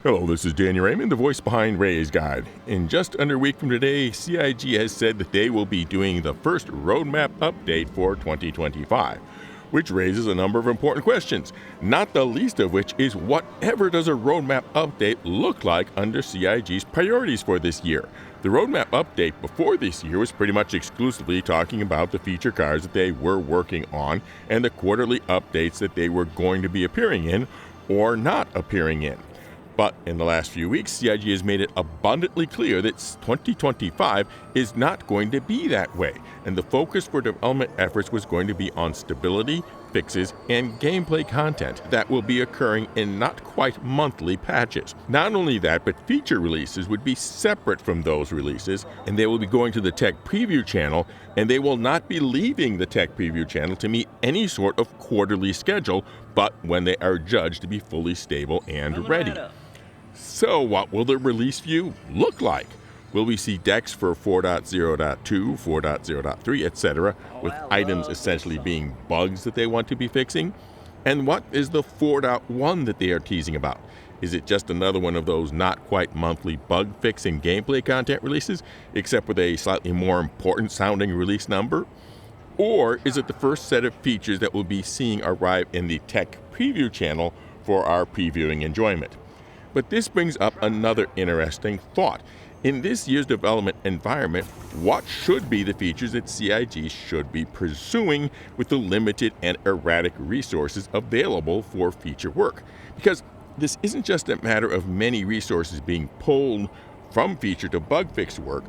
Hello, this is Danny Raymond, the voice behind Ray's Guide. In just under a week from today, CIG has said that they will be doing the first roadmap update for 2025, which raises a number of important questions, not the least of which is whatever does a roadmap update look like under CIG's priorities for this year? The roadmap update before this year was pretty much exclusively talking about the feature cards that they were working on and the quarterly updates that they were going to be appearing in or not appearing in. But in the last few weeks, CIG has made it abundantly clear that 2025 is not going to be that way, and the focus for development efforts was going to be on stability, fixes, and gameplay content that will be occurring in not quite monthly patches. Not only that, but feature releases would be separate from those releases, and they will be going to the Tech Preview channel, and they will not be leaving the Tech Preview channel to meet any sort of quarterly schedule, but when they are judged to be fully stable and ready. So what will the release view look like? Will we see decks for 4.0.2, 4.0.3, etc., with items essentially being bugs that they want to be fixing? And what is the 4.1 that they are teasing about? Is it just another one of those not quite monthly bug fix and gameplay content releases, except with a slightly more important sounding release number? Or is it the first set of features that we'll be seeing arrive in the Tech Preview channel for our previewing enjoyment? But this brings up another interesting thought. In this year's development environment, what should be the features that CIG should be pursuing with the limited and erratic resources available for feature work? Because this isn't just a matter of many resources being pulled from feature to bug fix work,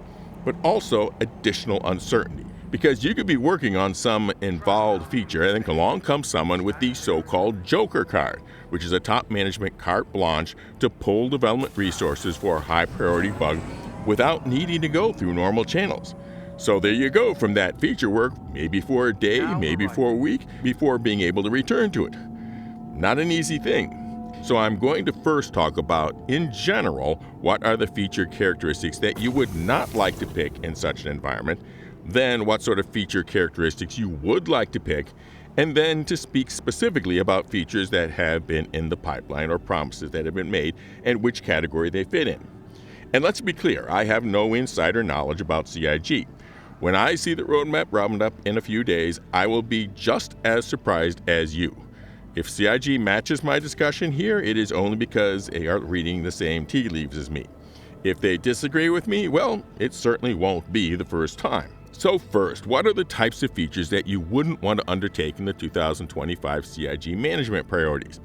but also additional uncertainty. Because you could be working on some involved feature and then along comes someone with the so-called Joker card, which is a top management carte blanche to pull development resources for a high priority bug without needing to go through normal channels. So there you go from that feature work, maybe for a day, maybe for a week, before being able to return to it. Not an easy thing. So I'm going to first talk about, in general, what are the feature characteristics that you would not like to pick in such an environment, then what sort of feature characteristics you would like to pick, and then to speak specifically about features that have been in the pipeline or promises that have been made and which category they fit in. And let's be clear, I have no insider knowledge about CIG. When I see the roadmap rounded up in a few days, I will be just as surprised as you. If CIG matches my discussion here, it is only because they are reading the same tea leaves as me. If they disagree with me, well, it certainly won't be the first time. So first, what are the types of features that you wouldn't want to undertake in the 2025 CIG management priorities?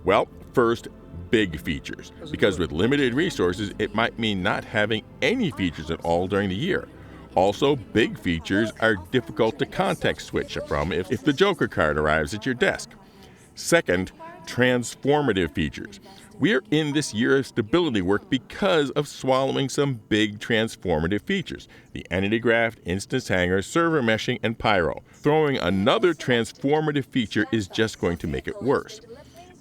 Well, first, big features, because with limited resources, it might mean not having any features at all during the year. Also, big features are difficult to context switch from if the Joker card arrives at your desk. Second, transformative features. We're in this year of stability work because of swallowing some big transformative features. The entity graph, instance hanger, server meshing, and pyro. Throwing another transformative feature is just going to make it worse.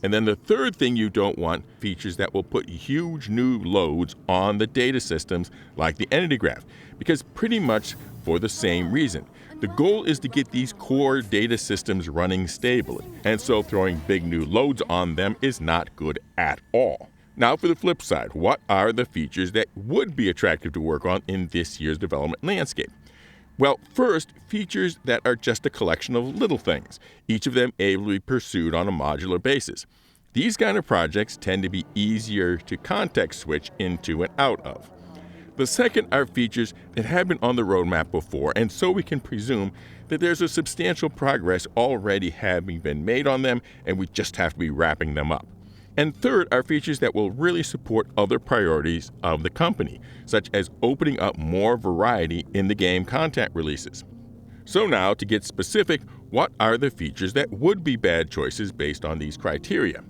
And then the third thing you don't want, features that will put huge new loads on the data systems like the entity graph, because pretty much for the same reason. The goal is to get these core data systems running stably, and so throwing big new loads on them is not good at all. Now for the flip side, what are the features that would be attractive to work on in this year's development landscape? Well, first, features that are just a collection of little things, each of them able to be pursued on a modular basis. These kind of projects tend to be easier to context switch into and out of. The second are features that have been on the roadmap before, and so we can presume that there's a substantial progress already having been made on them, and we just have to be wrapping them up. And third are features that will really support other priorities of the company, such as opening up more variety in the game content releases. So now, to get specific, what are the features that would be bad choices based on these criteria?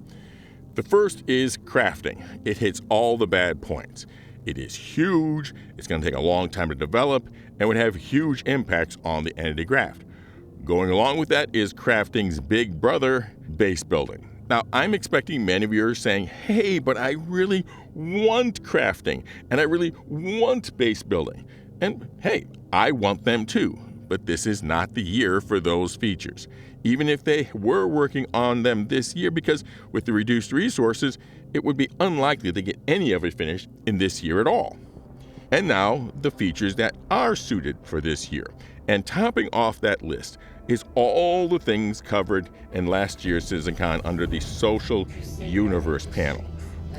The first is crafting. It hits all the bad points. It is huge, it's going to take a long time to develop, and would have huge impacts on the entity graph. Going along with that is crafting's big brother, base building. Now, I'm expecting many of you are saying, hey, but I really want crafting, and I really want base building. And hey, I want them too, but this is not the year for those features. Even if they were working on them this year, because with the reduced resources, it would be unlikely to get any of it finished in this year at all. And now, the features that are suited for this year. And topping off that list is all the things covered in last year's CitizenCon under the Social Universe panel.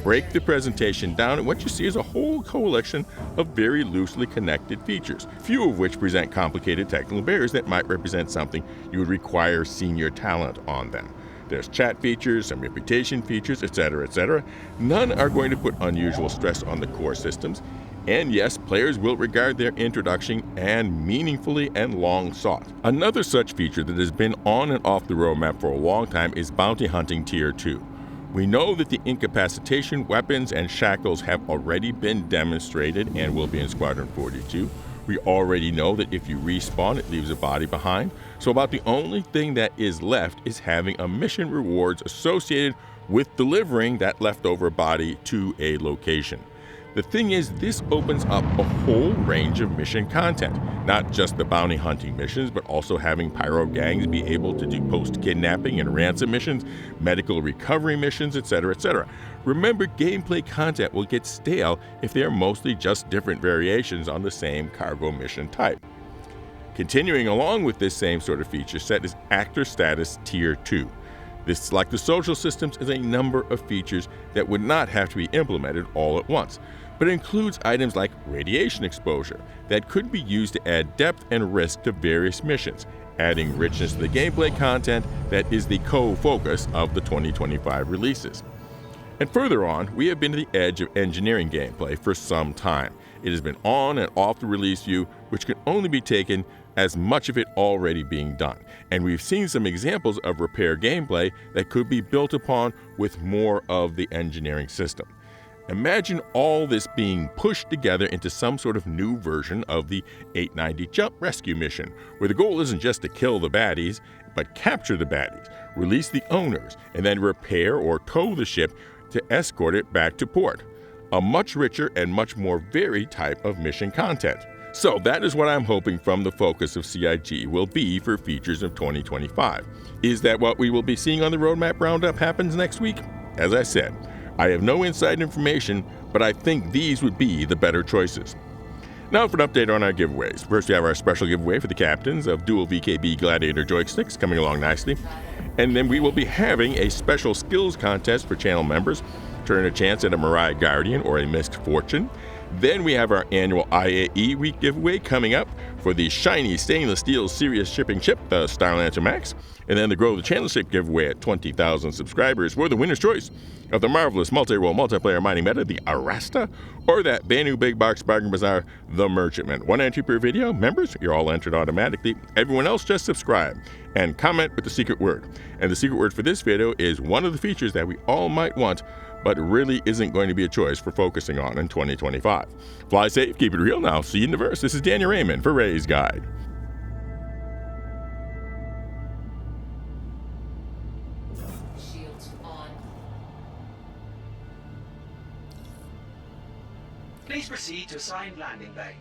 Break the presentation down, and what you see is a whole coalition of very loosely connected features, few of which present complicated technical barriers that might represent something you would require senior talent on them. There's chat features, some reputation features, etc., etc. None are going to put unusual stress on the core systems. And yes, players will regard their introduction and meaningfully and long sought. Another such feature that has been on and off the roadmap for a long time is bounty hunting tier 2. We know that the incapacitation, weapons, and shackles have already been demonstrated and will be in Squadron 42. We already know that if you respawn, it leaves a body behind. So about the only thing that is left is having a mission rewards associated with delivering that leftover body to a location. The thing is, this opens up a whole range of mission content, not just the bounty hunting missions, but also having pyro gangs be able to do post-kidnapping and ransom missions, medical recovery missions, etc., etc. Remember, gameplay content will get stale if they are mostly just different variations on the same cargo mission type. Continuing along with this same sort of feature set is Actor Status Tier 2. This, like the social systems, is a number of features that would not have to be implemented all at once, but it includes items like radiation exposure that could be used to add depth and risk to various missions, adding richness to the gameplay content that is the co-focus of the 2025 releases. And further on, we have been to the edge of engineering gameplay for some time. It has been on and off the release view, which can only be taken as much of it already being done. And we've seen some examples of repair gameplay that could be built upon with more of the engineering system. Imagine all this being pushed together into some sort of new version of the 890 Jump Rescue mission, where the goal isn't just to kill the baddies, but capture the baddies, release the owners, and then repair or tow the ship to escort it back to port. A much richer and much more varied type of mission content. So that is what I'm hoping from the focus of CIG will be for features of 2025. Is that what we will be seeing on the Roadmap Roundup happens next week? As I said, I have no inside information, but I think these would be the better choices. Now for an update on our giveaways. First, we have our special giveaway for the captains of dual VKB Gladiator joysticks coming along nicely. And then we will be having a special skills contest for channel members to earn a chance at a Mariah Guardian or a Missed Fortune. Then we have our annual IAE Week giveaway coming up for the shiny stainless steel Serious Shipping Chip, the Stylancer Max. And then the Grow the Channel Ship giveaway at 20,000 subscribers for the winner's choice of the marvelous multi-role multiplayer mining meta, the Arasta, or that brand new big box bargain bazaar, the Merchantman. One entry per video. Members, you're all entered automatically. Everyone else just subscribe and comment with the secret word. And the secret word for this video is one of the features that we all might want, but really isn't going to be a choice for focusing on in 2025. Fly safe, keep it real. Now, see you in the verse. This is Daniel Raymond for Ray's Guide. Shields on. Please proceed to assigned landing bay.